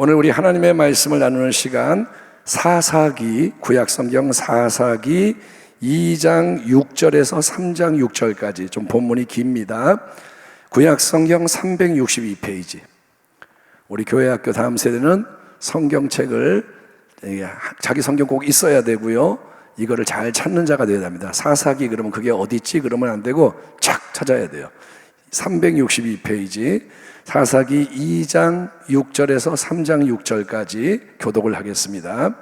오늘 우리 하나님의 말씀을 나누는 시간 사사기, 구약성경 사사기 2장 6절에서 3장 6절까지 좀 본문이 깁니다. 구약성경 362페이지. 우리 교회학교 다음 세대는 성경책을 자기 성경 꼭 있어야 되고요, 이거를 잘 찾는 자가 되어야 됩니다. 사사기 그러면 그게 어디 있지? 그러면 안 되고 착 찾아야 돼요. 362페이지 사사기 2장 6절에서 3장 6절까지 교독을 하겠습니다.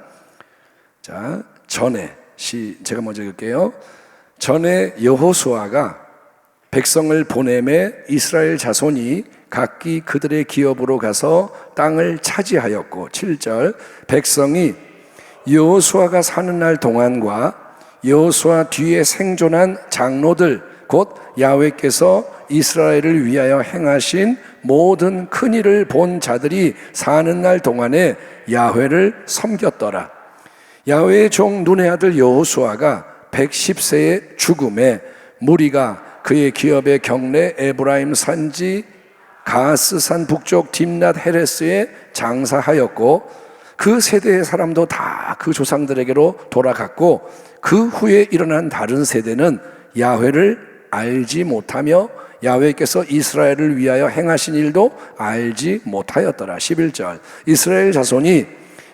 자, 제가 먼저 읽을게요. 전에 여호수아가 백성을 보내매 이스라엘 자손이 각기 그들의 기업으로 가서 땅을 차지하였고, 7절 백성이 여호수아가 사는 날 동안과 여호수아 뒤에 생존한 장로들 곧 야훼께서 이스라엘을 위하여 행하신 모든 큰 일을 본 자들이 사는 날 동안에 야훼를 섬겼더라. 야훼의 종 눈의 아들 여호수아가 110세에 죽음에 무리가 그의 기업의 경내 에브라임 산지 가스산 북쪽 딥낫 헤레스에 장사하였고, 그 세대의 사람도 다 그 조상들에게로 돌아갔고, 그 후에 일어난 다른 세대는 야훼를 알지 못하며 야훼께서 이스라엘을 위하여 행하신 일도 알지 못하였더라. 11절 이스라엘 자손이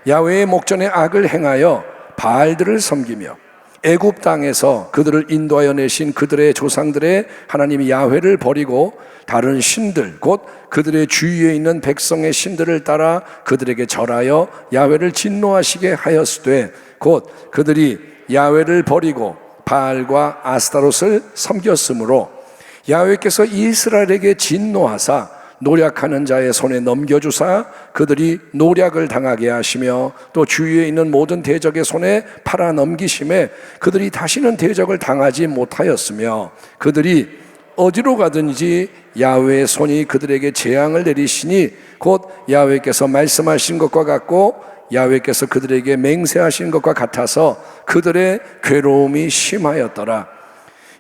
야훼의 목전에 악을 행하여 바알들을 섬기며 애굽 땅에서 그들을 인도하여 내신 그들의 조상들의 하나님 야훼를 버리고 다른 신들 곧 그들의 주위에 있는 백성의 신들을 따라 그들에게 절하여 야훼를 진노하시게 하였으되, 곧 그들이 야훼를 버리고 바알과 아스타롯을 섬겼으므로 야훼께서 이스라엘에게 진노하사 노략하는 자의 손에 넘겨주사 그들이 노략을 당하게 하시며, 또 주위에 있는 모든 대적의 손에 팔아 넘기심에 그들이 다시는 대적을 당하지 못하였으며, 그들이 어디로 가든지 야훼의 손이 그들에게 재앙을 내리시니 곧 야훼께서 말씀하신 것과 같고 야훼께서 그들에게 맹세하신 것과 같아서 그들의 괴로움이 심하였더라.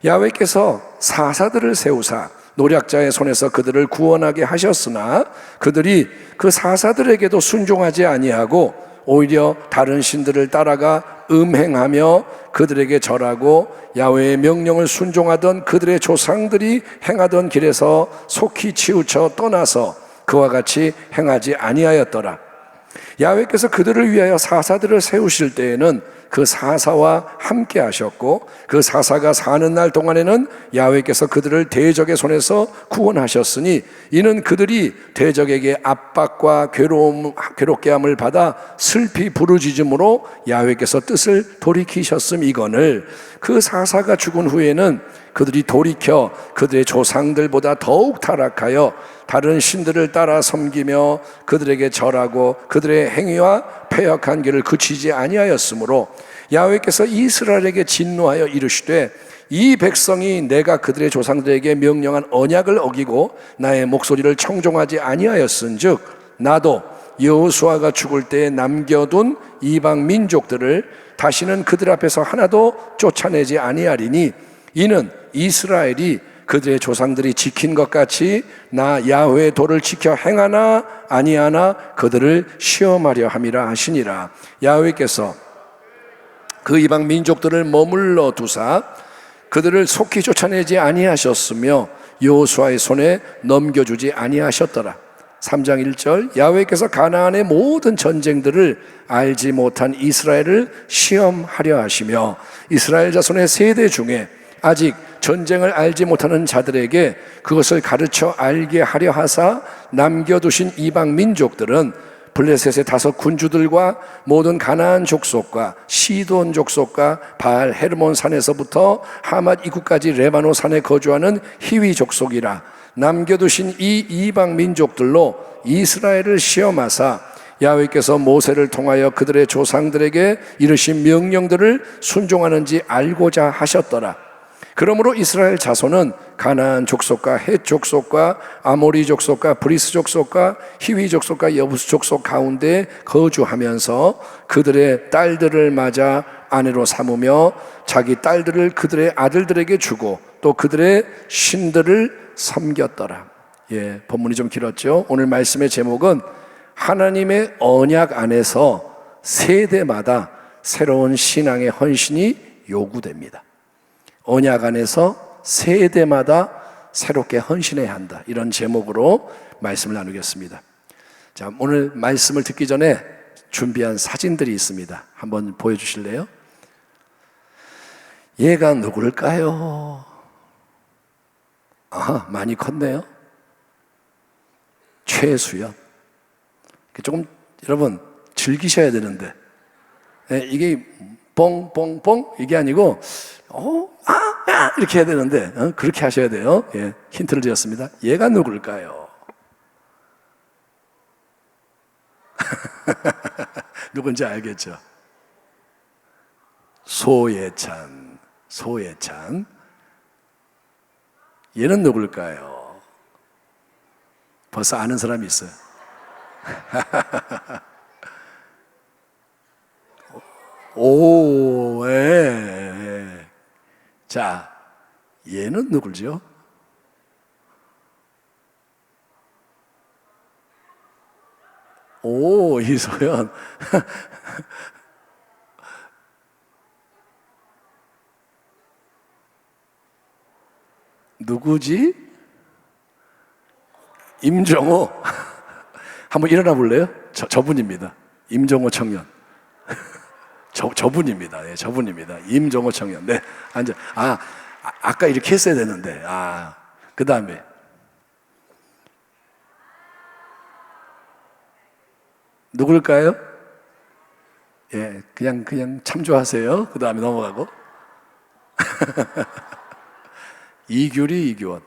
야훼께서 사사들을 세우사 노략자의 손에서 그들을 구원하게 하셨으나 그들이 그 사사들에게도 순종하지 아니하고 오히려 다른 신들을 따라가 음행하며 그들에게 절하고 야훼의 명령을 순종하던 그들의 조상들이 행하던 길에서 속히 치우쳐 떠나서 그와 같이 행하지 아니하였더라. 야훼께서 그들을 위하여 사사들을 세우실 때에는 그 사사와 함께 하셨고, 그 사사가 사는 날 동안에는 야훼께서 그들을 대적의 손에서 구원하셨으니, 이는 그들이 대적에게 압박과 괴롭게 함을 받아 슬피 부르짖음으로 야훼께서 뜻을 돌이키셨음이거늘, 그 사사가 죽은 후에는 그들이 돌이켜 그들의 조상들보다 더욱 타락하여 다른 신들을 따라 섬기며 그들에게 절하고 그들의 행위와 패역한 길을 그치지 아니하였으므로 야훼께서 이스라엘에게 진노하여 이르시되, 이 백성이 내가 그들의 조상들에게 명령한 언약을 어기고 나의 목소리를 청종하지 아니하였은즉 나도 여호수아가 죽을 때에 남겨둔 이방 민족들을 다시는 그들 앞에서 하나도 쫓아내지 아니하리니, 이는 이스라엘이 그들의 조상들이 지킨 것 같이 나 야훼의 도를 지켜 행하나 아니하나 그들을 시험하려 함이라 하시니라. 야훼께서 그 이방 민족들을 머물러 두사 그들을 속히 쫓아내지 아니하셨으며 여호수아의 손에 넘겨주지 아니하셨더라. 3장 1절 야훼께서 가나안의 모든 전쟁들을 알지 못한 이스라엘을 시험하려 하시며 이스라엘 자손의 세대 중에 아직 전쟁을 알지 못하는 자들에게 그것을 가르쳐 알게 하려 하사 남겨두신 이방 민족들은 블레셋의 5 군주들과 모든 가나안 족속과 시돈 족속과 바알 헤르몬 산에서부터 하맛 입구까지 레바노 산에 거주하는 히위 족속이라. 남겨두신 이 이방 민족들로 이스라엘을 시험하사 야훼께서 모세를 통하여 그들의 조상들에게 이르신 명령들을 순종하는지 알고자 하셨더라. 그러므로 이스라엘 자손은 가나안 족속과 헷 족속과 아모리 족속과 브리스 족속과 히위 족속과 여부스 족속 가운데 거주하면서 그들의 딸들을 맞아 아내로 삼으며 자기 딸들을 그들의 아들들에게 주고 또 그들의 신들을 섬겼더라. 본문이 좀 길었죠. 오늘 말씀의 제목은 하나님의 언약 안에서 세대마다 새로운 신앙의 헌신이 요구됩니다. 언약 안에서 세대마다 새롭게 헌신해야 한다. 이런 제목으로 말씀을 나누겠습니다. 자, 오늘 말씀을 듣기 전에 준비한 사진들이 있습니다. 한번 보여주실래요? 얘가 누굴까요? 아, 많이 컸네요. 최수연. 조금 여러분 즐기셔야 되는데, 이게 뽕뽕뽕 이게 아니고 이렇게 해야 되는데 그렇게 하셔야 돼요. 예, 힌트를 드렸습니다. 얘가 누굴까요? 누군지 알겠죠? 소예찬. 얘는 누굴까요? 벌써 아는 사람이 있어요. 오, 예. 자, 얘는 누구죠? 오, 이소연. 누구지? 임정호. 한번 일어나 볼래요? 저분입니다. 임정호 청년. 저분입니다. 예, 저분입니다. 임정호 청년. 네, 앉아. 아까 이렇게 했어야 되는데. 그 다음에. 누굴까요? 예, 그냥 참조하세요. 그 다음에 넘어가고. 이규리, 이규원.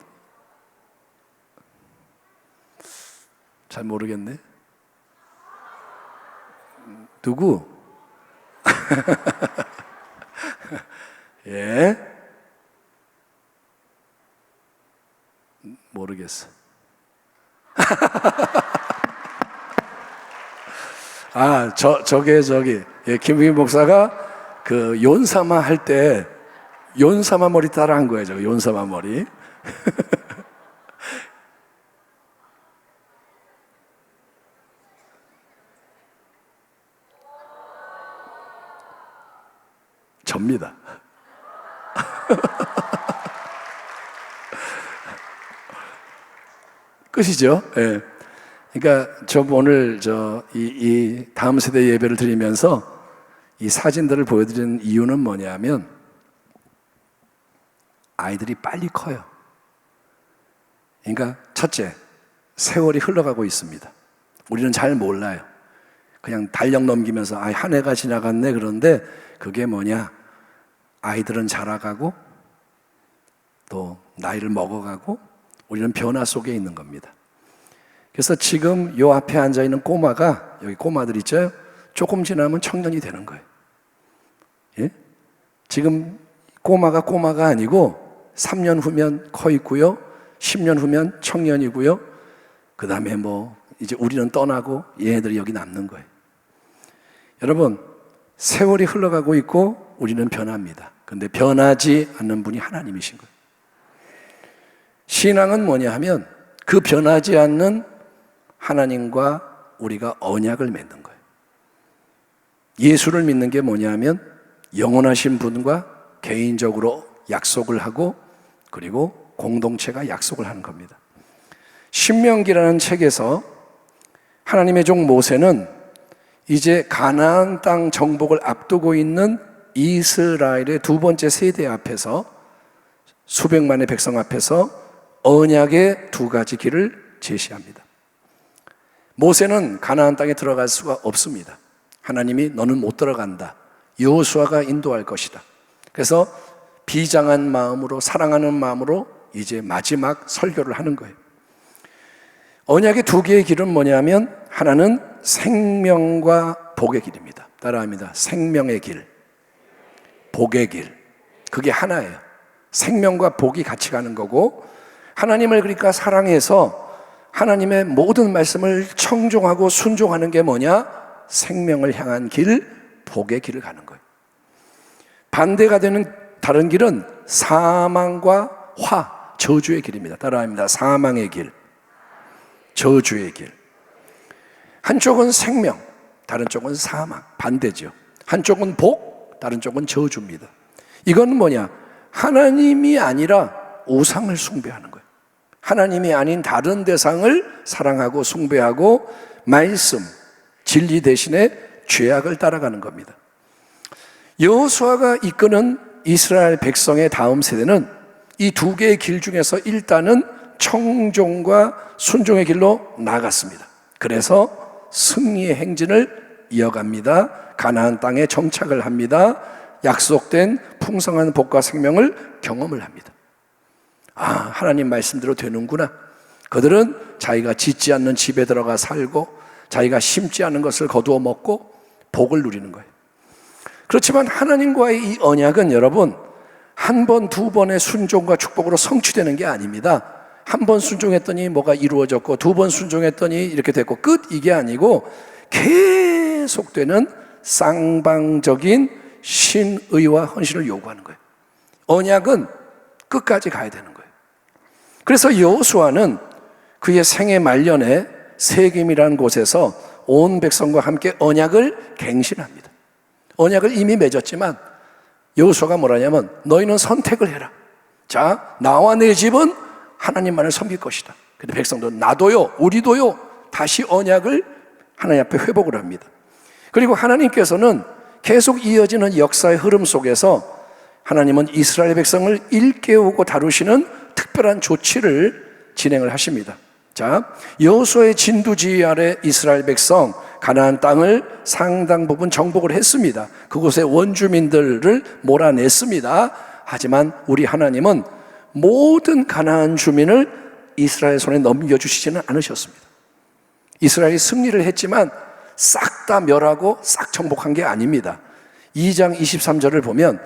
잘 모르겠네. 누구? 예? 모르겠어. 저기, 예, 김웅희 목사가 그 연사마 할 때, 연사마 머리 따라 한 거예요, 저거, 연사마 머리. 접니다. 끝이죠. 예. 그러니까 오늘 이 다음 세대 예배를 드리면서 이 사진들을 보여드리는 이유는 뭐냐면 아이들이 빨리 커요. 그러니까 첫째, 세월이 흘러가고 있습니다. 우리는 잘 몰라요. 그냥 달력 넘기면서 한 해가 지나갔네. 그런데 그게 뭐냐? 아이들은 자라가고 또 나이를 먹어가고 우리는 변화 속에 있는 겁니다. 그래서 지금 요 앞에 앉아있는 꼬마가, 여기 꼬마들 있죠? 조금 지나면 청년이 되는 거예요. 예? 지금 꼬마가 아니고 3년 후면 커 있고요, 10년 후면 청년이고요, 그 다음에 이제 우리는 떠나고 얘네들이 여기 남는 거예요. 여러분, 세월이 흘러가고 있고 우리는 변합니다. 근데 변하지 않는 분이 하나님이신 거예요. 신앙은 뭐냐 하면 그 변하지 않는 하나님과 우리가 언약을 맺는 거예요. 예수를 믿는 게 뭐냐 하면 영원하신 분과 개인적으로 약속을 하고 그리고 공동체가 약속을 하는 겁니다. 신명기라는 책에서 하나님의 종 모세는 이제 가나안 땅 정복을 앞두고 있는 이스라엘의 두 번째 세대 앞에서, 수백만의 백성 앞에서 언약의 두 가지 길을 제시합니다. 모세는 가나안 땅에 들어갈 수가 없습니다. 하나님이 너는 못 들어간다. 여호수아가 인도할 것이다. 그래서 비장한 마음으로, 사랑하는 마음으로 이제 마지막 설교를 하는 거예요. 언약의 두 개의 길은 뭐냐면 하나는 생명과 복의 길입니다. 따라합니다. 생명의 길, 복의 길. 그게 하나예요. 생명과 복이 같이 가는 거고, 하나님을 그러니까 사랑해서 하나님의 모든 말씀을 청종하고 순종하는 게 뭐냐? 생명을 향한 길, 복의 길을 가는 거예요. 반대가 되는 다른 길은 사망과 저주의 길입니다. 따라합니다. 사망의 길, 저주의 길. 한쪽은 생명, 다른 쪽은 사망, 반대죠. 한쪽은 복, 다른 쪽은 저주입니다. 이건 뭐냐? 하나님이 아니라 우상을 숭배하는 거예요. 하나님이 아닌 다른 대상을 사랑하고 숭배하고 말씀, 진리 대신에 죄악을 따라가는 겁니다. 여호수아가 이끄는 이스라엘 백성의 다음 세대는 이 두 개의 길 중에서 일단은 청종과 순종의 길로 나갔습니다. 그래서 승리의 행진을 이어갑니다. 가나안 땅에 정착을 합니다. 약속된 풍성한 복과 생명을 경험을 합니다. 아, 하나님 말씀대로 되는구나. 그들은 자기가 짓지 않는 집에 들어가 살고 자기가 심지 않은 것을 거두어 먹고 복을 누리는 거예요. 그렇지만 하나님과의 이 언약은 여러분 한 번, 두 번의 순종과 축복으로 성취되는 게 아닙니다. 한 번 순종했더니 뭐가 이루어졌고 두 번 순종했더니 이렇게 됐고 끝, 이게 아니고 계속되는 쌍방적인 신의와 헌신을 요구하는 거예요. 언약은 끝까지 가야 되는 거예요. 그래서 여호수아는 그의 생애 말년에 세겜이라는 곳에서 온 백성과 함께 언약을 갱신합니다. 언약을 이미 맺었지만 여호수아가 뭐라냐면 너희는 선택을 해라. 자, 나와 내 집은 하나님만을 섬길 것이다. 근데 백성도 나도요, 우리도요, 다시 언약을 하나님 앞에 회복을 합니다. 그리고 하나님께서는 계속 이어지는 역사의 흐름 속에서 하나님은 이스라엘 백성을 일깨우고 다루시는 특별한 조치를 진행을 하십니다. 자, 여호수아의 진두지휘 아래 이스라엘 백성 가나안 땅을 상당 부분 정복을 했습니다. 그곳의 원주민들을 몰아냈습니다. 하지만 우리 하나님은 모든 가나안 주민을 이스라엘 손에 넘겨주시지는 않으셨습니다. 이스라엘이 승리를 했지만 싹 다 멸하고 싹 정복한 게 아닙니다. 2장 23절을 보면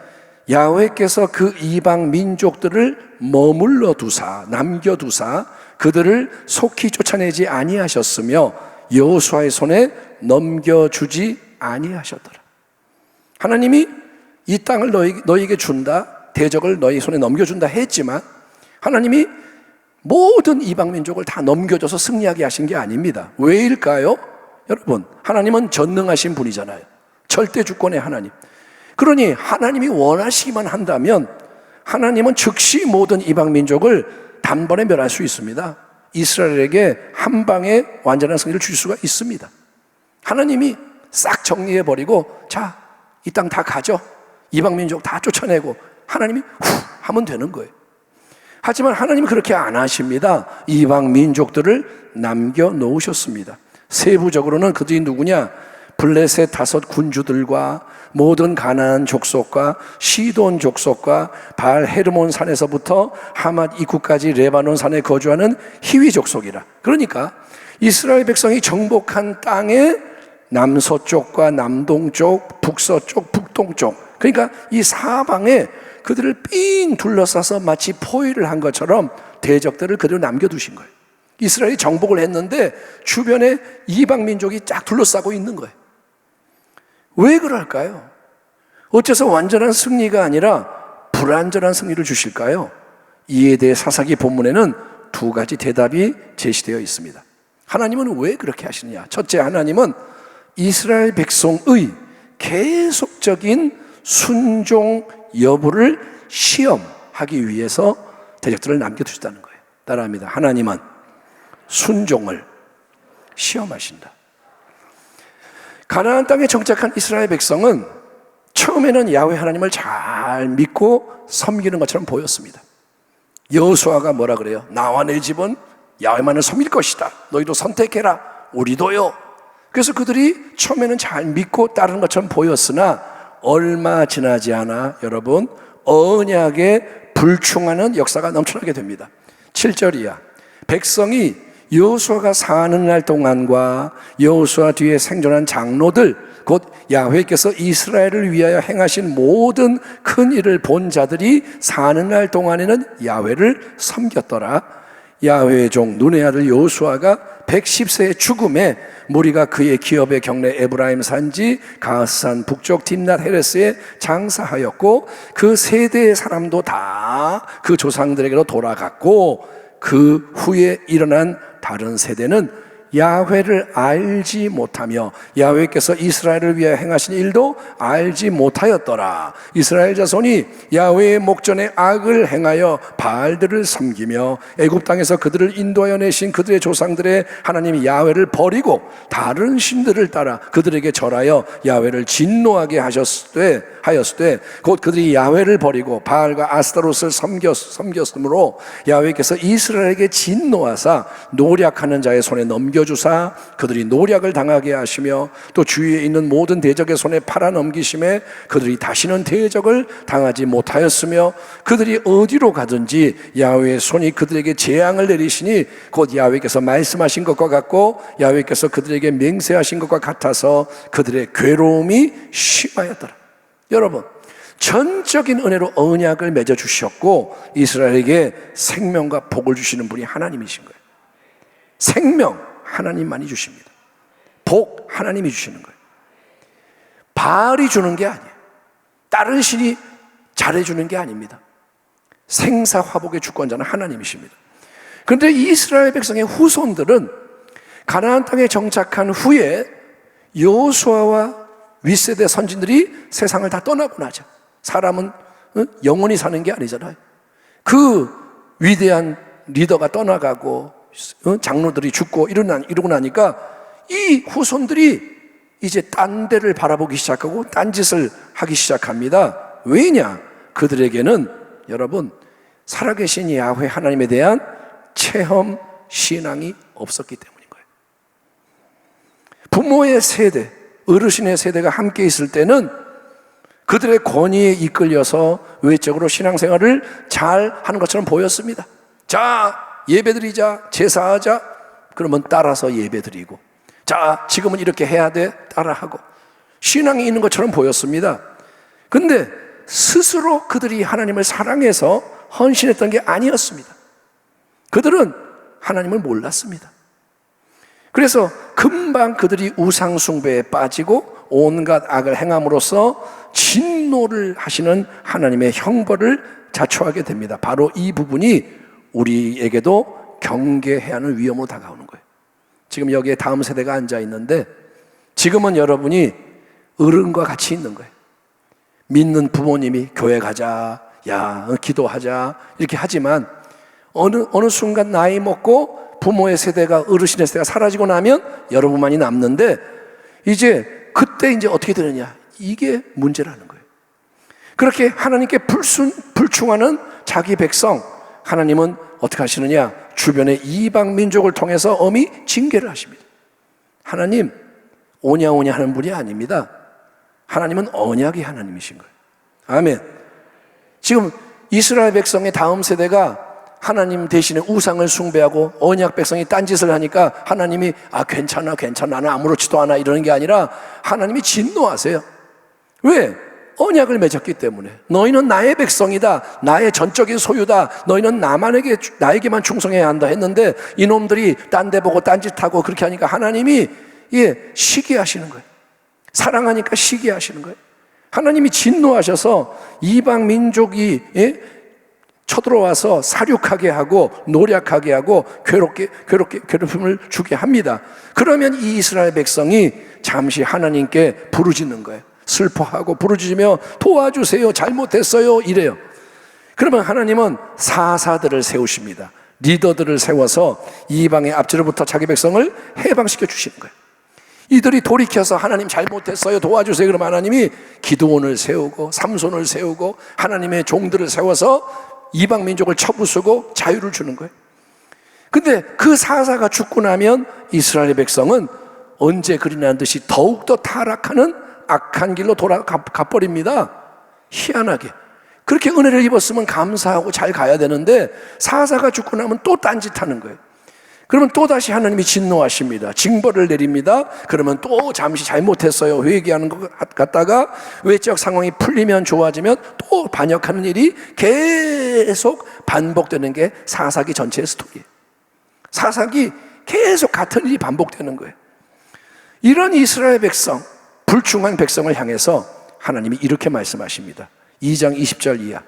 야훼께서 그 이방 민족들을 머물러 두사, 남겨두사 그들을 속히 쫓아내지 아니하셨으며 여호수아의 손에 넘겨주지 아니하셨더라. 하나님이 이 땅을 너희에게 준다, 대적을 너희 손에 넘겨준다 했지만 하나님이 모든 이방 민족을 다 넘겨줘서 승리하게 하신 게 아닙니다. 왜일까요? 여러분, 하나님은 전능하신 분이잖아요. 절대 주권의 하나님. 그러니 하나님이 원하시기만 한다면 하나님은 즉시 모든 이방 민족을 단번에 멸할 수 있습니다. 이스라엘에게 한 방에 완전한 승리를 줄 수가 있습니다. 하나님이 싹 정리해버리고 자, 이 땅 다 가져. 이방 민족 다 쫓아내고 하나님이 후 하면 되는 거예요. 하지만 하나님은 그렇게 안 하십니다. 이방 민족들을 남겨놓으셨습니다. 세부적으로는 그들이 누구냐? 블레셋 5 군주들과 모든 가나안 족속과 시돈 족속과 바알 헤르몬 산에서부터 하맛 입구까지 레바논 산에 거주하는 히위 족속이라. 그러니까 이스라엘 백성이 정복한 땅의 남서쪽과 남동쪽, 북서쪽, 북동쪽, 그러니까 이 사방에 그들을 삥 둘러싸서 마치 포위를 한 것처럼 대적들을 그대로 남겨두신 거예요. 이스라엘이 정복을 했는데 주변에 이방 민족이 쫙 둘러싸고 있는 거예요. 왜 그럴까요? 어째서 완전한 승리가 아니라 불완전한 승리를 주실까요? 이에 대해 사사기 본문에는 2가지 대답이 제시되어 있습니다. 하나님은 왜 그렇게 하시느냐? 첫째, 하나님은 이스라엘 백성의 계속적인 순종 여부를 시험하기 위해서 대적들을 남겨두셨다는 거예요. 따라합니다. 하나님은 순종을 시험하신다. 가나안 땅에 정착한 이스라엘 백성은 처음에는 야훼 하나님을 잘 믿고 섬기는 것처럼 보였습니다. 여호수아가 뭐라 그래요? 나와 내 집은 야훼만을 섬길 것이다. 너희도 선택해라. 우리도요. 그래서 그들이 처음에는 잘 믿고 따르는 것처럼 보였으나 얼마 지나지 않아 여러분 언약에 불충하는 역사가 넘쳐나게 됩니다. 7절이야. 백성이 여호수아가 사는 날 동안과 여호수아 뒤에 생존한 장로들 곧 야훼께서 이스라엘을 위하여 행하신 모든 큰 일을 본 자들이 사는 날 동안에는 야훼를 섬겼더라. 야훼의 종 눈의 아들 여호수아가 110세의 죽음에 무리가 그의 기업의 경내 에브라임 산지 가스산 북쪽 딥낫 헤레스에 장사하였고 그 세대의 사람도 다 그 조상들에게로 돌아갔고 그 후에 일어난 다른 세대는 야훼를 알지 못하며 야훼께서 이스라엘을 위하여 행하신 일도 알지 못하였더라. 이스라엘 자손이 야훼의 목전에 악을 행하여 바알들을 섬기며 애굽 땅에서 그들을 인도하여 내신 그들의 조상들의 하나님 야훼를 버리고 다른 신들을 따라 그들에게 절하여 야훼를 진노하게 하였으되 곧 그들이 야훼를 버리고 바알과 아스타롯을 섬겼으므로 야훼께서 이스라엘에게 진노하사 노략하는 자의 손에 넘겨주사 그들이 노략을 당하게 하시며 또 주위에 있는 모든 대적의 손에 팔아 넘기심에 그들이 다시는 대적을 당하지 못하였으며 그들이 어디로 가든지 야훼의 손이 그들에게 재앙을 내리시니 곧 야훼께서 말씀하신 것과 같고 야훼께서 그들에게 맹세하신 것과 같아서 그들의 괴로움이 심하였더라. 여러분, 전적인 은혜로 언약을 맺어 주셨고 이스라엘에게 생명과 복을 주시는 분이 하나님이신 거예요. 생명 하나님만이 주십니다. 복 하나님이 주시는 거예요. 바알이 주는 게 아니에요. 다른 신이 잘해주는 게 아닙니다. 생사화복의 주권자는 하나님이십니다. 그런데 이스라엘 백성의 후손들은 가나안 땅에 정착한 후에 여호수아와 윗세대 선진들이 세상을 다 떠나고 나죠. 사람은 영원히 사는 게 아니잖아요. 그 위대한 리더가 떠나가고 장로들이 죽고 이러고 나니까 이 후손들이 이제 딴 데를 바라보기 시작하고 딴 짓을 하기 시작합니다. 왜냐? 그들에게는 여러분 살아계신 야훼 하나님에 대한 체험 신앙이 없었기 때문인 거예요. 부모의 세대, 어르신의 세대가 함께 있을 때는 그들의 권위에 이끌려서 외적으로 신앙생활을 잘 하는 것처럼 보였습니다. 자, 예배드리자, 제사하자, 그러면 따라서 예배드리고, 자, 지금은 이렇게 해야 돼, 따라하고, 신앙이 있는 것처럼 보였습니다. 근데 스스로 그들이 하나님을 사랑해서 헌신했던 게 아니었습니다. 그들은 하나님을 몰랐습니다. 그래서 금방 그들이 우상숭배에 빠지고 온갖 악을 행함으로써 진노를 하시는 하나님의 형벌을 자초하게 됩니다. 바로 이 부분이 우리에게도 경계해야 하는 위험으로 다가오는 거예요. 지금 여기에 다음 세대가 앉아 있는데 지금은 여러분이 어른과 같이 있는 거예요. 믿는 부모님이 교회 가자, 야, 기도하자 이렇게 하지만 어느 순간 나이 먹고 부모의 세대가 어르신의 세대가 사라지고 나면 여러분만이 남는데 이제 그때 이제 어떻게 되느냐, 이게 문제라는 거예요. 그렇게 하나님께 불충하는 자기 백성, 하나님은 어떻게 하시느냐, 주변의 이방 민족을 통해서 엄히 징계를 하십니다. 하나님 오냐오냐 하는 분이 아닙니다. 하나님은 언약의 하나님이신 거예요. 아멘. 지금 이스라엘 백성의 다음 세대가 하나님 대신에 우상을 숭배하고 언약 백성이 딴짓을 하니까 하나님이 괜찮아 나는 아무렇지도 않아 이러는 게 아니라 하나님이 진노하세요. 왜? 언약을 맺었기 때문에. 너희는 나의 백성이다, 나의 전적인 소유다, 너희는 나에게만 충성해야 한다 했는데 이놈들이 딴 데 보고 딴짓하고 그렇게 하니까 하나님이 시기하시는 거예요. 사랑하니까 시기하시는 거예요. 하나님이 진노하셔서 이방 민족이 쳐들어와서 사륙하게 하고 노략하게 하고 괴롭힘을 주게 합니다. 그러면 이 이스라엘 백성이 잠시 하나님께 부르짖는 거예요. 슬퍼하고 부르짖으며 도와주세요, 잘못했어요 이래요. 그러면 하나님은 사사들을 세우십니다. 리더들을 세워서 이방의 압제로부터 자기 백성을 해방시켜 주시는 거예요. 이들이 돌이켜서 하나님 잘못했어요, 도와주세요 그러면 하나님이 기드온을 세우고 삼손을 세우고 하나님의 종들을 세워서 이방 민족을 쳐부수고 자유를 주는 거예요. 근데 그 사사가 죽고 나면 이스라엘 백성은 언제 그리냐는 듯이 더욱더 타락하는 악한 길로 돌아가 버립니다. 희한하게 그렇게 은혜를 입었으면 감사하고 잘 가야 되는데 사사가 죽고 나면 또 딴짓하는 거예요. 그러면 또다시 하나님이 진노하십니다. 징벌을 내립니다. 그러면 또 잠시 잘못했어요 회개하는 것 같다가 외적 상황이 풀리면 좋아지면 또 반역하는 일이 계속 반복되는 게 사사기 전체의 스토리예요. 사사기 계속 같은 일이 반복되는 거예요. 이런 이스라엘 백성, 불충한 백성을 향해서 하나님이 이렇게 말씀하십니다. 2장 20절 이하.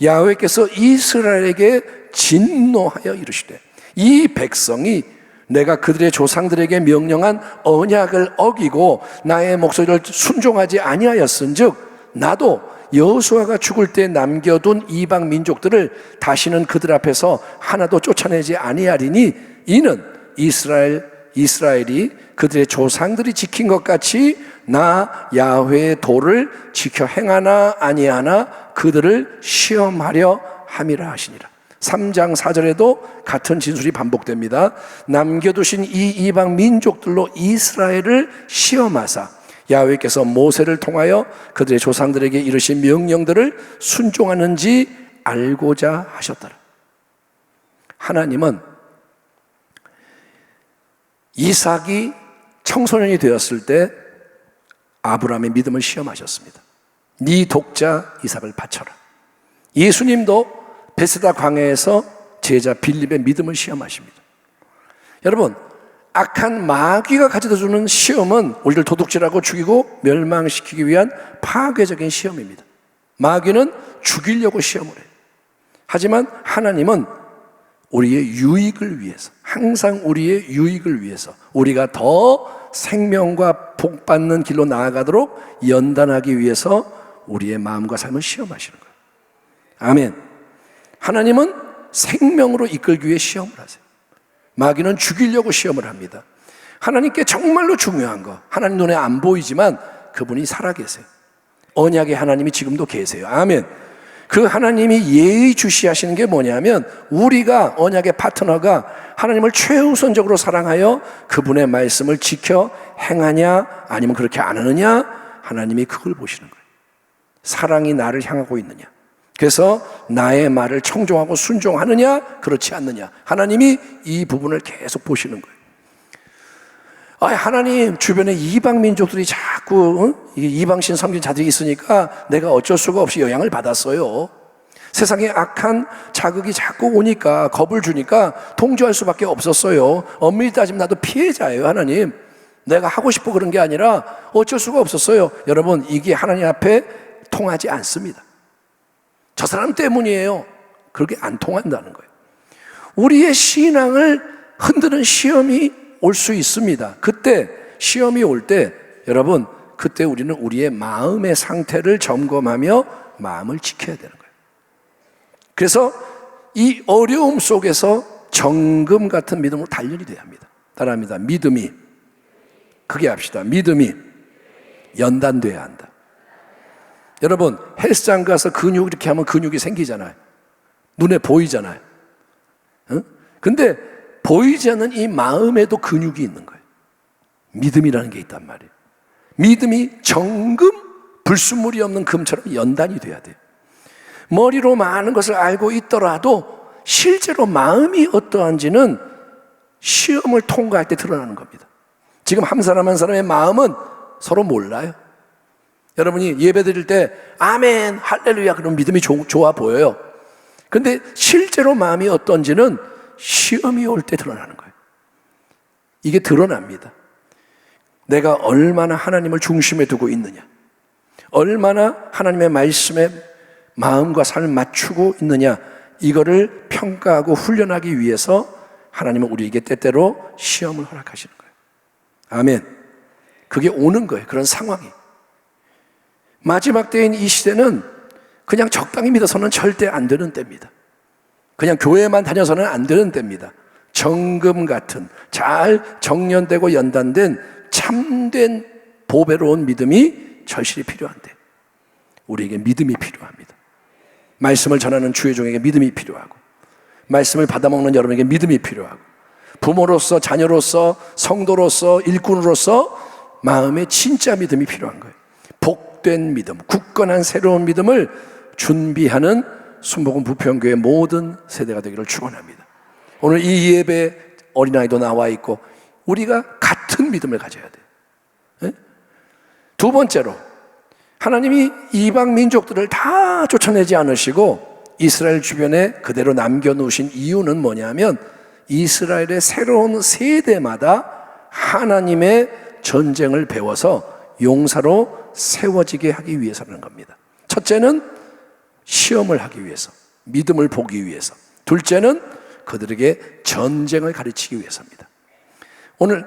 야훼께서 이스라엘에게 진노하여 이르시되 이 백성이 내가 그들의 조상들에게 명령한 언약을 어기고 나의 목소리를 순종하지 아니하였은즉 나도 여호수아가 죽을 때 남겨둔 이방 민족들을 다시는 그들 앞에서 하나도 쫓아내지 아니하리니 이는 이스라엘이 그들의 조상들이 지킨 것 같이 나 야훼의 도를 지켜 행하나 아니하나 그들을 시험하려 함이라 하시니라. 3장 4절에도 같은 진술이 반복됩니다. 남겨두신 이 이방 민족들로 이스라엘을 시험하사 야훼께서 모세를 통하여 그들의 조상들에게 이르신 명령들을 순종하는지 알고자 하셨더라. 하나님은 이삭이 청소년이 되었을 때 아브라함의 믿음을 시험하셨습니다. 네 독자 이삭을 바쳐라. 예수님도 베세다 광야에서 제자 빌립의 믿음을 시험하십니다. 여러분, 악한 마귀가 가져다주는 시험은 우리를 도둑질하고 죽이고 멸망시키기 위한 파괴적인 시험입니다. 마귀는 죽이려고 시험을 해요. 하지만 하나님은 우리의 유익을 위해서, 항상 우리의 유익을 위해서, 우리가 더 생명과 복받는 길로 나아가도록 연단하기 위해서 우리의 마음과 삶을 시험하시는 거예요. 아멘. 하나님은 생명으로 이끌기 위해 시험을 하세요. 마귀는 죽이려고 시험을 합니다. 하나님께 정말로 중요한 거, 하나님 눈에 안 보이지만 그분이 살아계세요. 언약의 하나님이 지금도 계세요. 아멘. 그 하나님이 예의주시하시는 게 뭐냐면 우리가 언약의 파트너가 하나님을 최우선적으로 사랑하여 그분의 말씀을 지켜 행하냐 아니면 그렇게 안 하느냐, 하나님이 그걸 보시는 거예요. 사랑이 나를 향하고 있느냐, 그래서 나의 말을 청종하고 순종하느냐 그렇지 않느냐, 하나님이 이 부분을 계속 보시는 거예요. 하나님, 주변에 이방 민족들이 자꾸 이방신 섬긴 자들이 있으니까 내가 어쩔 수가 없이 영향을 받았어요. 세상에 악한 자극이 자꾸 오니까, 겁을 주니까 통제할 수밖에 없었어요. 엄밀히 따지면 나도 피해자예요. 하나님, 내가 하고 싶어 그런 게 아니라 어쩔 수가 없었어요. 여러분, 이게 하나님 앞에 통하지 않습니다. 저 사람 때문이에요. 그렇게 안 통한다는 거예요. 우리의 신앙을 흔드는 시험이 올 수 있습니다. 그때 시험이 올 때 여러분, 그때 우리는 우리의 마음의 상태를 점검하며 마음을 지켜야 되는 거예요. 그래서 이 어려움 속에서 정금 같은 믿음으로 단련이 돼야 합니다. 따라합니다. 믿음이, 크게 합시다. 믿음이 연단돼야 한다. 여러분, 헬스장 가서 근육 이렇게 하면 근육이 생기잖아요. 눈에 보이잖아요. 근데 보이지 않는 이 마음에도 근육이 있는 거예요. 믿음이라는 게 있단 말이에요. 믿음이 정금, 불순물이 없는 금처럼 연단이 돼야 돼요. 머리로 많은 것을 알고 있더라도 실제로 마음이 어떠한지는 시험을 통과할 때 드러나는 겁니다. 지금 한 사람 한 사람의 마음은 서로 몰라요. 여러분이 예배 드릴 때 아멘, 할렐루야 그런 믿음이 좋아 보여요. 근데 실제로 마음이 어떤지는 시험이 올 때 드러나는 거예요. 이게 드러납니다. 내가 얼마나 하나님을 중심에 두고 있느냐, 얼마나 하나님의 말씀에 마음과 삶을 맞추고 있느냐, 이거를 평가하고 훈련하기 위해서 하나님은 우리에게 때때로 시험을 허락하시는 거예요. 아멘. 그게 오는 거예요. 그런 상황이. 마지막 때인 이 시대는 그냥 적당히 믿어서는 절대 안 되는 때입니다. 그냥 교회만 다녀서는 안 되는 때입니다. 정금 같은 잘 정련되고 연단된 참된 보배로운 믿음이 절실히 필요한데, 우리에게 믿음이 필요합니다. 말씀을 전하는 주의 종에게 믿음이 필요하고, 말씀을 받아먹는 여러분에게 믿음이 필요하고, 부모로서, 자녀로서, 성도로서, 일꾼으로서 마음에 진짜 믿음이 필요한 거예요. 복된 믿음, 굳건한 새로운 믿음을 준비하는 순복음 부평교회 모든 세대가 되기를 축원합니다. 오늘 이 예배 어린아이도 나와 있고 우리가 같은 믿음을 가져야 돼요. 네? 두 번째로, 하나님이 이방 민족들을 다 쫓아내지 않으시고 이스라엘 주변에 그대로 남겨놓으신 이유는 뭐냐면, 이스라엘의 새로운 세대마다 하나님의 전쟁을 배워서 용사로 세워지게 하기 위해서라는 겁니다. 첫째는 시험을 하기 위해서, 믿음을 보기 위해서. 둘째는 그들에게 전쟁을 가르치기 위해서입니다. 오늘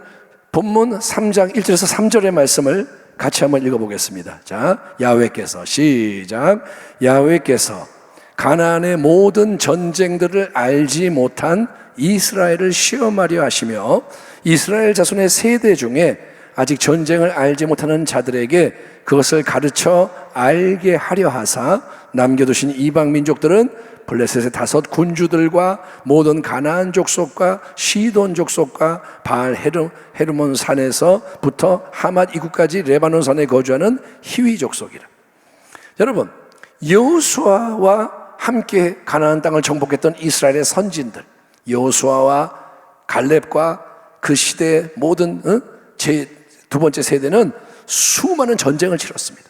본문 3장 1절에서 3절의 말씀을 같이 한번 읽어보겠습니다. 자, 야훼께서 시작. 야훼께서 가나안의 모든 전쟁들을 알지 못한 이스라엘을 시험하려 하시며 이스라엘 자손의 세대 중에 아직 전쟁을 알지 못하는 자들에게 그것을 가르쳐 알게 하려 하사 남겨두신 이방 민족들은 블레셋의 5 군주들과 모든 가나안 족속과 시돈 족속과 바알 헤르몬 산에서부터 하맛 이구까지 레바논 산에 거주하는 히위 족속이라. 여러분, 여호수아와 함께 가나안 땅을 정복했던 이스라엘의 선진들, 여호수아와 갈렙과 그 시대의 모든 제 2번째 세대는 수많은 전쟁을 치렀습니다.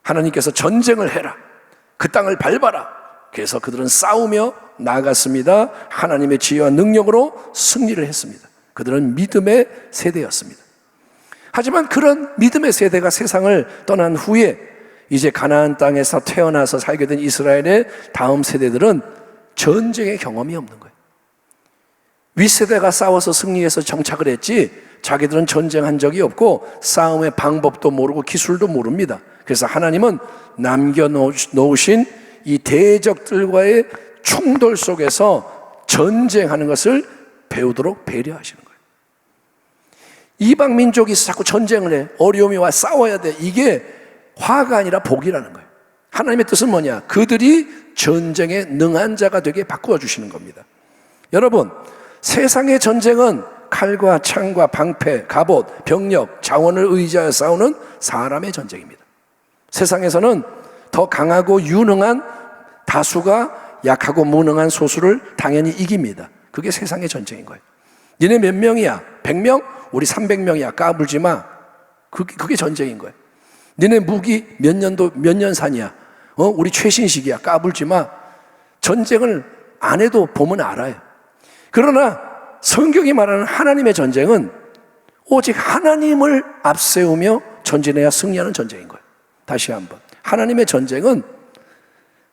하나님께서 전쟁을 해라, 그 땅을 밟아라. 그래서 그들은 싸우며 나아갔습니다. 하나님의 지혜와 능력으로 승리를 했습니다. 그들은 믿음의 세대였습니다. 하지만 그런 믿음의 세대가 세상을 떠난 후에 이제 가나안 땅에서 태어나서 살게 된 이스라엘의 다음 세대들은 전쟁의 경험이 없는 거예요. 윗세대가 싸워서 승리해서 정착을 했지 자기들은 전쟁한 적이 없고 싸움의 방법도 모르고 기술도 모릅니다. 그래서 하나님은 남겨놓으신 이 대적들과의 충돌 속에서 전쟁하는 것을 배우도록 배려하시는 거예요. 이방 민족이 자꾸 전쟁을 해, 어려움이 와, 싸워야 돼. 이게 화가 아니라 복이라는 거예요. 하나님의 뜻은 뭐냐? 그들이 전쟁에 능한 자가 되게 바꾸어 주시는 겁니다. 여러분, 세상의 전쟁은 칼과 창과 방패, 갑옷, 병력, 자원을 의지하여 싸우는 사람의 전쟁입니다. 세상에서는 더 강하고 유능한 다수가 약하고 무능한 소수를 당연히 이깁니다. 그게 세상의 전쟁인 거예요. 니네 몇 명이야? 100명? 우리 300명이야. 까불지 마. 그게 전쟁인 거예요. 니네 무기 몇 년산이야? 우리 최신식이야. 까불지 마. 전쟁을 안 해도 보면 알아요. 그러나 성경이 말하는 하나님의 전쟁은 오직 하나님을 앞세우며 전진해야 승리하는 전쟁인 거예요. 다시 한번, 하나님의 전쟁은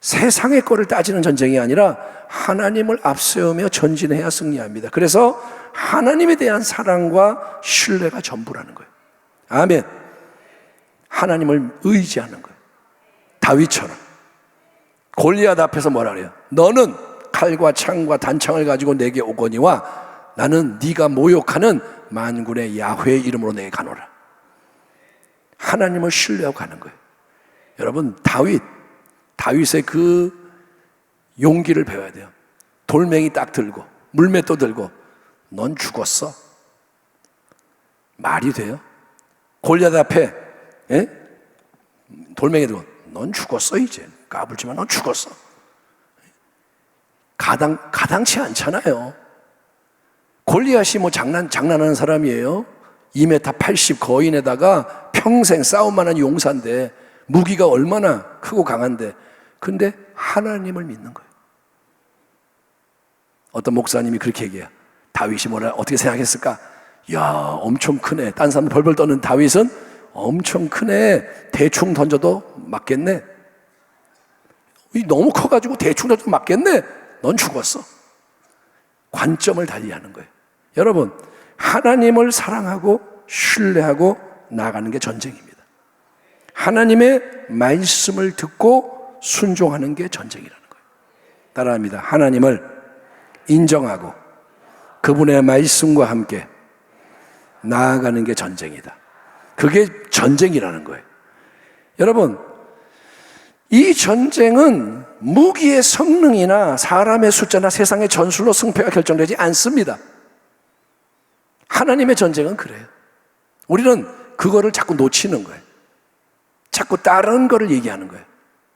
세상의 거를 따지는 전쟁이 아니라 하나님을 앞세우며 전진해야 승리합니다. 그래서 하나님에 대한 사랑과 신뢰가 전부라는 거예요. 아멘. 하나님을 의지하는 거예요. 다윗처럼 골리앗 앞에서 뭐라 그래요? 너는 칼과 창과 단창을 가지고 내게 오거니와 나는 네가 모욕하는 만군의 야훼의 이름으로 내게 가노라. 하나님을 신뢰하고 가는 거예요. 여러분, 다윗의 그 용기를 배워야 돼요. 돌멩이 딱 들고 물맷도 들고 넌 죽었어. 말이 돼요? 골리앗 앞에 돌멩이 들고 넌 죽었어. 이제 까불지만 넌 죽었어. 가당치 않잖아요. 골리앗이 뭐 장난하는 사람이에요. 2m 80 거인에다가 평생 싸움만한 용사인데 무기가 얼마나 크고 강한데, 근데 하나님을 믿는 거예요. 어떤 목사님이 그렇게 얘기해요. 다윗이 뭐라 어떻게 생각했을까? 야, 엄청 크네. 딴 사람 벌벌 떠는 다윗은 엄청 크네. 대충 던져도 맞겠네. 너무 커가지고 대충 던져도 맞겠네. 넌 죽었어. 관점을 달리하는 거예요. 여러분, 하나님을 사랑하고 신뢰하고 나아가는 게 전쟁입니다. 하나님의 말씀을 듣고 순종하는 게 전쟁이라는 거예요. 따라합니다. 하나님을 인정하고 그분의 말씀과 함께 나아가는 게 전쟁이다. 그게 전쟁이라는 거예요. 여러분, 이 전쟁은 무기의 성능이나 사람의 숫자나 세상의 전술로 승패가 결정되지 않습니다. 하나님의 전쟁은 그래요. 우리는 그거를 자꾸 놓치는 거예요. 자꾸 다른 거를 얘기하는 거예요.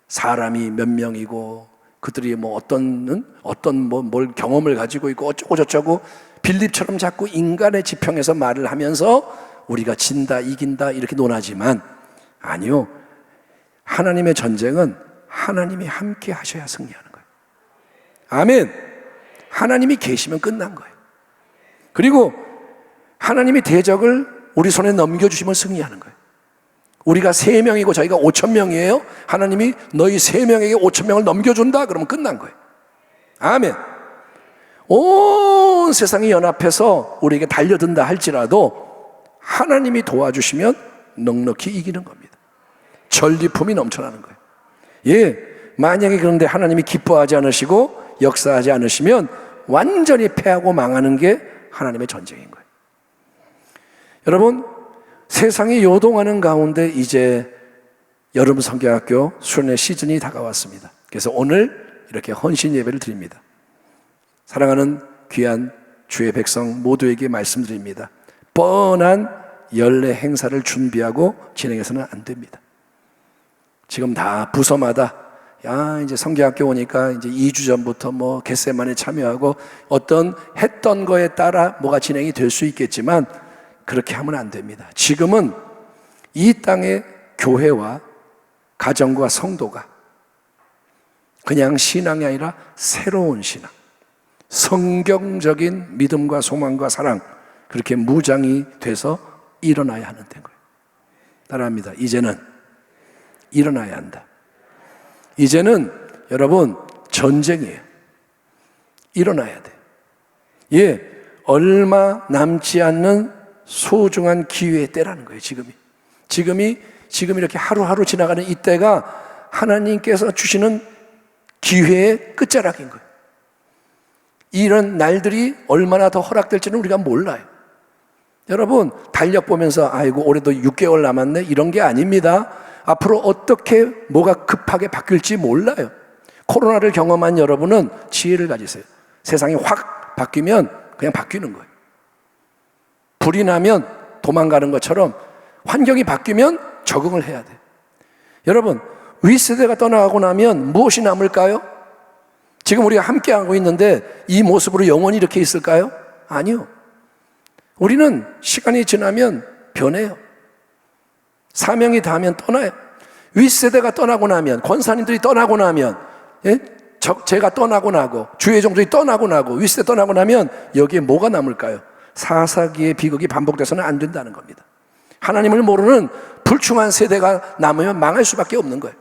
사람이 몇 명이고 그들이 뭐 어떤 뭘 경험을 가지고 있고 어쩌고 저쩌고 빌립처럼 자꾸 인간의 지평에서 말을 하면서 우리가 진다 이긴다 이렇게 논하지만, 아니요, 하나님의 전쟁은 하나님이 함께 하셔야 승리하는 거예요. 아멘. 하나님이 계시면 끝난 거예요. 그리고 하나님이 대적을 우리 손에 넘겨주시면 승리하는 거예요. 우리가 3명이고 저희가 5,000명이에요. 하나님이 너희 3명에게 5,000명을 넘겨준다. 그러면 끝난 거예요. 아멘. 온 세상이 연합해서 우리에게 달려든다 할지라도 하나님이 도와주시면 넉넉히 이기는 겁니다. 전리품이 넘쳐나는 거예요. 예, 만약에 그런데 하나님이 기뻐하지 않으시고 역사하지 않으시면 완전히 패하고 망하는 게 하나님의 전쟁인 거예요. 여러분, 세상이 요동하는 가운데 이제 여름 성경학교 수련회 시즌이 다가왔습니다. 그래서 오늘 이렇게 헌신 예배를 드립니다. 사랑하는 귀한 주의 백성 모두에게 말씀드립니다. 뻔한 연례 행사를 준비하고 진행해서는 안 됩니다. 지금 다 부서마다 이제 성경학교 오니까 이제 2주 전부터 뭐 겟세마네 참여하고 어떤 했던 거에 따라 뭐가 진행이 될 수 있겠지만 그렇게 하면 안 됩니다. 지금은 이 땅의 교회와 가정과 성도가 그냥 신앙이 아니라 새로운 신앙, 성경적인 믿음과 소망과 사랑, 그렇게 무장이 돼서 일어나야 하는 데인 거예요. 따라합니다. 이제는 일어나야 한다. 이제는 여러분 전쟁이에요. 일어나야 돼. 예, 얼마 남지 않는 소중한 기회의 때라는 거예요. 지금이 이렇게 하루하루 지나가는 이때가 하나님께서 주시는 기회의 끝자락인 거예요. 이런 날들이 얼마나 더 허락될지는 우리가 몰라요. 여러분, 달력 보면서 아이고 올해도 6개월 남았네 이런 게 아닙니다. 앞으로 어떻게 뭐가 급하게 바뀔지 몰라요. 코로나를 경험한 여러분은 지혜를 가지세요. 세상이 확 바뀌면 그냥 바뀌는 거예요. 불이 나면 도망가는 것처럼 환경이 바뀌면 적응을 해야 돼요. 여러분, 윗세대가 떠나가고 나면 무엇이 남을까요? 지금 우리가 함께하고 있는데 이 모습으로 영원히 이렇게 있을까요? 아니요. 우리는 시간이 지나면 변해요. 사명이 닿으면 떠나요. 윗세대가 떠나고 나면, 권사님들이 떠나고 나면, 제가 떠나고 나고 주의 종들이 떠나고 나고 윗세대 떠나고 나면 여기에 뭐가 남을까요? 사사기의 비극이 반복돼서는 안 된다는 겁니다. 하나님을 모르는 불충한 세대가 남으면 망할 수밖에 없는 거예요.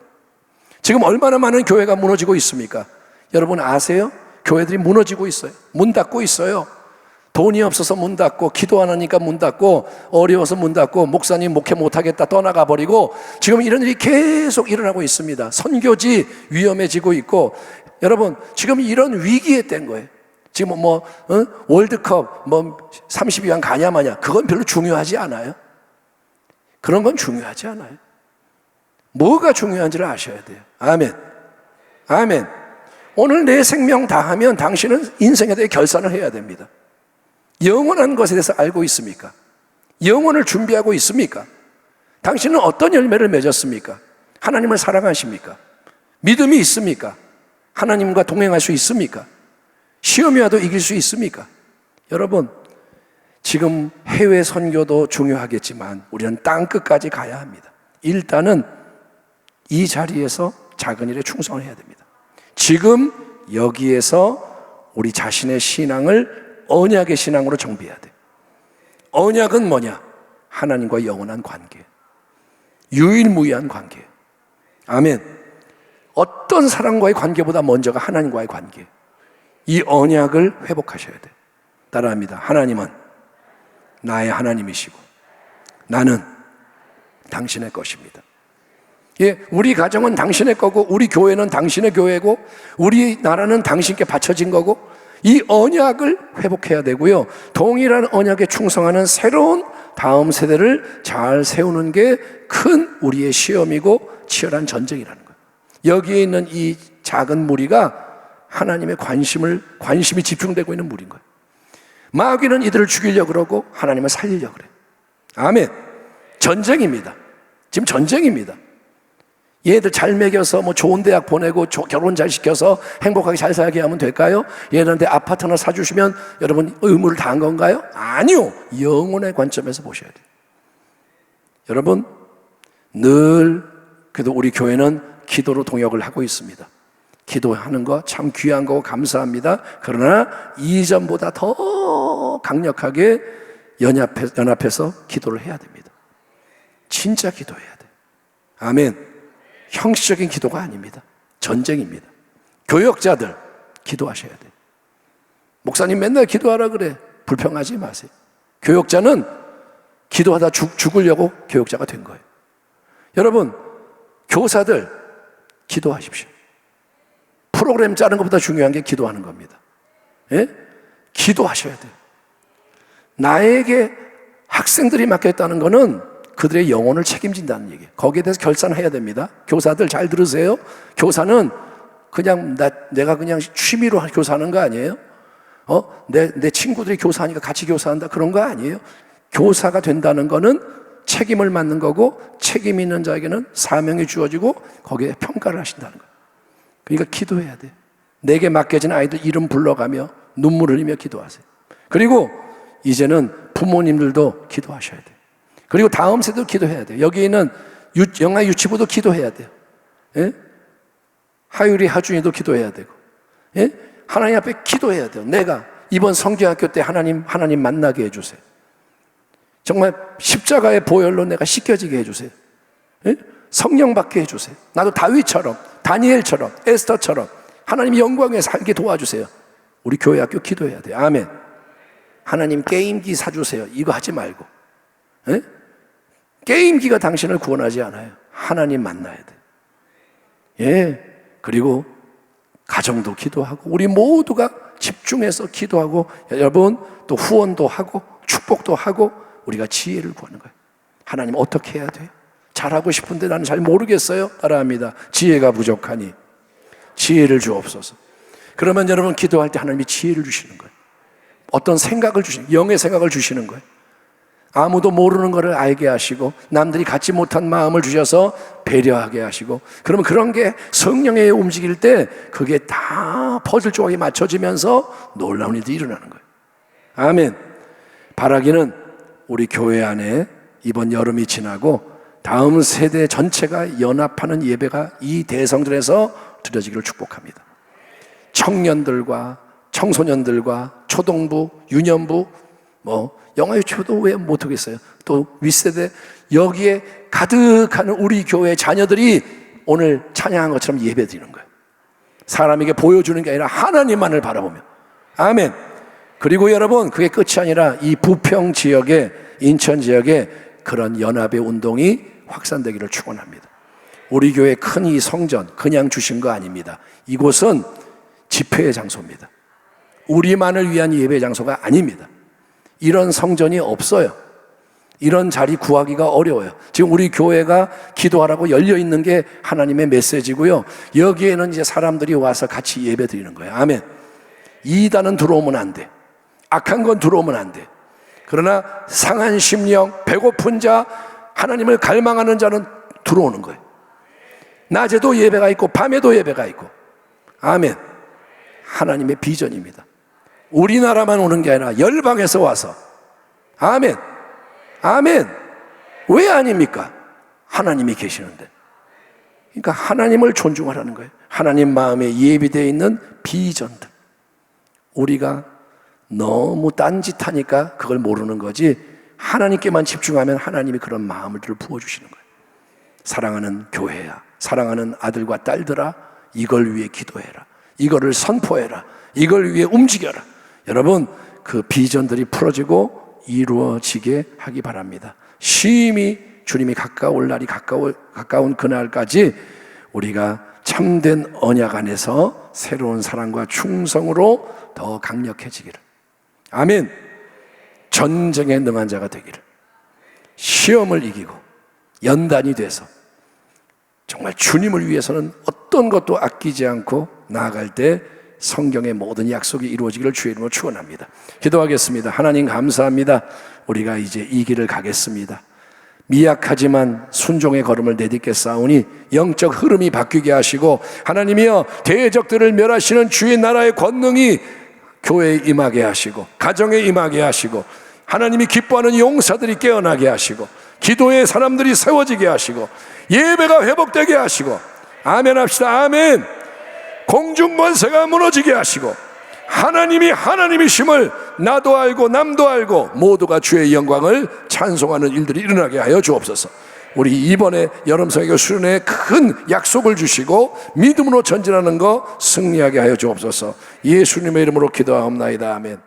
지금 얼마나 많은 교회가 무너지고 있습니까? 여러분 아세요? 교회들이 무너지고 있어요. 문 닫고 있어요. 돈이 없어서 문 닫고, 기도 안 하니까 문 닫고, 어려워서 문 닫고, 목사님 목회 못하겠다 떠나가 버리고, 지금 이런 일이 계속 일어나고 있습니다. 선교지 위험해지고 있고, 여러분 지금 이런 위기에 뗀 거예요. 지금 월드컵 32강 가냐 마냐 그건 별로 중요하지 않아요. 그런 건 중요하지 않아요. 뭐가 중요한지를 아셔야 돼요. 아멘. 아멘. 오늘 내 생명 다하면 당신은 인생에 대해 결산을 해야 됩니다. 영원한 것에 대해서 알고 있습니까? 영혼을 준비하고 있습니까? 당신은 어떤 열매를 맺었습니까? 하나님을 사랑하십니까? 믿음이 있습니까? 하나님과 동행할 수 있습니까? 시험이 와도 이길 수 있습니까? 여러분, 지금 해외 선교도 중요하겠지만 우리는 땅끝까지 가야 합니다. 일단은 이 자리에서 작은 일에 충성을 해야 됩니다. 지금 여기에서 우리 자신의 신앙을 언약의 신앙으로 정비해야 돼. 언약은 뭐냐? 하나님과 영원한 관계, 유일무이한 관계. 아멘. 어떤 사람과의 관계보다 먼저가 하나님과의 관계. 이 언약을 회복하셔야 돼. 따라합니다. 하나님은 나의 하나님이시고 나는 당신의 것입니다. 예, 우리 가정은 당신의 거고 우리 교회는 당신의 교회고 우리 나라는 당신께 바쳐진 거고 이 언약을 회복해야 되고요. 동일한 언약에 충성하는 새로운 다음 세대를 잘 세우는 게 큰 우리의 시험이고 치열한 전쟁이라는 거예요. 여기에 있는 이 작은 무리가 하나님의 관심이 집중되고 있는 무리인 거예요. 마귀는 이들을 죽이려고 그러고 하나님을 살리려고 그래요. 아멘. 전쟁입니다. 지금 전쟁입니다. 얘들 잘 먹여서 좋은 대학 보내고 결혼 잘 시켜서 행복하게 잘 살게 하면 될까요? 얘들한테 아파트나 사주시면 여러분 의무를 다한 건가요? 아니요. 영혼의 관점에서 보셔야 돼요. 여러분 늘 그래도 우리 교회는 기도로 동역을 하고 있습니다. 기도하는 거 참 귀한 거고 감사합니다. 그러나 이전보다 더 강력하게 연합해서 기도를 해야 됩니다. 진짜 기도해야 돼요. 아멘. 형식적인 기도가 아닙니다. 전쟁입니다. 교역자들 기도하셔야 돼요. 목사님 맨날 기도하라 그래. 불평하지 마세요. 교역자는 기도하다 죽으려고 교역자가 된 거예요. 여러분, 교사들 기도하십시오. 프로그램 짜는 것보다 중요한 게 기도하는 겁니다. 예? 기도하셔야 돼요. 나에게 학생들이 맡겼다는 거는 그들의 영혼을 책임진다는 얘기예요. 거기에 대해서 결산해야 됩니다. 교사들 잘 들으세요. 교사는 그냥 내가 그냥 취미로 교사하는 거 아니에요? 내 친구들이 교사하니까 같이 교사한다 그런 거 아니에요? 교사가 된다는 거는 책임을 맡는 거고, 책임 있는 자에게는 사명이 주어지고 거기에 평가를 하신다는 거예요. 그러니까 기도해야 돼요. 내게 맡겨진 아이들 이름 불러가며 눈물 흘리며 기도하세요. 그리고 이제는 부모님들도 기도하셔야 돼요. 그리고 다음 세대도 기도해야 돼요. 여기 있는 영아 유치부도 기도해야 돼요. 예? 하율이 하준이도 기도해야 되고, 예? 하나님 앞에 기도해야 돼요. 내가 이번 성경학교 때 하나님 만나게 해주세요. 정말 십자가의 보혈로 내가 씻겨지게 해주세요. 예? 성령 받게 해주세요. 나도 다윗처럼, 다니엘처럼, 에스더처럼 하나님 영광에 살게 도와주세요. 우리 교회 학교 기도해야 돼요. 아멘. 하나님 게임기 사주세요. 이거 하지 말고, 예? 게임기가 당신을 구원하지 않아요. 하나님 만나야 돼요. 예. 그리고 가정도 기도하고 우리 모두가 집중해서 기도하고, 여러분 또 후원도 하고 축복도 하고 우리가 지혜를 구하는 거예요. 하나님 어떻게 해야 돼요? 잘하고 싶은데 나는 잘 모르겠어요. 따라합니다. 지혜가 부족하니 지혜를 주옵소서. 그러면 여러분 기도할 때 하나님이 지혜를 주시는 거예요. 어떤 생각을 주시는, 영의 생각을 주시는 거예요. 아무도 모르는 것을 알게 하시고 남들이 갖지 못한 마음을 주셔서 배려하게 하시고, 그러면 그런 게 성령에 움직일 때 그게 다 퍼즐 조각이 맞춰지면서 놀라운 일이 일어나는 거예요. 아멘. 바라기는 우리 교회 안에 이번 여름이 지나고 다음 세대 전체가 연합하는 예배가 이 대성전에서 드려지기를 축복합니다. 청년들과 청소년들과 초동부, 유년부, 영아 유치부도 왜 못하겠어요? 또 윗세대, 여기에 가득한 우리 교회 자녀들이 오늘 찬양한 것처럼 예배 드리는 거예요. 사람에게 보여주는 게 아니라 하나님만을 바라보며. 아멘. 그리고 여러분, 그게 끝이 아니라 이 부평 지역에, 인천 지역에 그런 연합의 운동이 확산되기를 축원합니다. 우리 교회 큰 이 성전 그냥 주신 거 아닙니다. 이곳은 집회의 장소입니다. 우리만을 위한 예배 장소가 아닙니다. 이런 성전이 없어요. 이런 자리 구하기가 어려워요. 지금 우리 교회가 기도하라고 열려 있는 게 하나님의 메시지고요. 여기에는 이제 사람들이 와서 같이 예배 드리는 거예요. 아멘. 이단은 들어오면 안 돼. 악한 건 들어오면 안 돼. 그러나 상한 심령, 배고픈 자, 하나님을 갈망하는 자는 들어오는 거예요. 낮에도 예배가 있고 밤에도 예배가 있고. 아멘. 하나님의 비전입니다. 우리나라만 오는 게 아니라 열방에서 와서. 아멘. 아멘. 왜 아닙니까? 하나님이 계시는데. 그러니까 하나님을 존중하라는 거예요. 하나님 마음에 예비되어 있는 비전들. 우리가 너무 딴짓하니까 그걸 모르는 거지, 하나님께만 집중하면 하나님이 그런 마음들을 부어주시는 거예요. 사랑하는 교회야, 사랑하는 아들과 딸들아, 이걸 위해 기도해라. 이거를 선포해라. 이걸 위해 움직여라. 여러분, 그 비전들이 풀어지고 이루어지게 하기 바랍니다. 쉼이 주님이 가까울 날이 가까운 그날까지 우리가 참된 언약 안에서 새로운 사랑과 충성으로 더 강력해지기를. 아멘. 전쟁에 능한 자가 되기를. 시험을 이기고 연단이 돼서 정말 주님을 위해서는 어떤 것도 아끼지 않고 나아갈 때 성경의 모든 약속이 이루어지기를 주의 이름으로 축원합니다. 기도하겠습니다. 하나님 감사합니다. 우리가 이제 이 길을 가겠습니다. 미약하지만 순종의 걸음을 내딛겠사오니 영적 흐름이 바뀌게 하시고, 하나님이여 대적들을 멸하시는 주의 나라의 권능이 교회에 임하게 하시고 가정에 임하게 하시고, 하나님이 기뻐하는 용사들이 깨어나게 하시고, 기도의 사람들이 세워지게 하시고, 예배가 회복되게 하시고. 아멘 합시다. 아멘. 공중 권세가 무너지게 하시고, 하나님이 하나님이심을 나도 알고 남도 알고 모두가 주의 영광을 찬송하는 일들이 일어나게 하여 주옵소서. 우리 이번에 여름 성교 수련회 큰 약속을 주시고 믿음으로 전진하는 거 승리하게 하여 주옵소서. 예수님의 이름으로 기도하옵나이다. 아멘.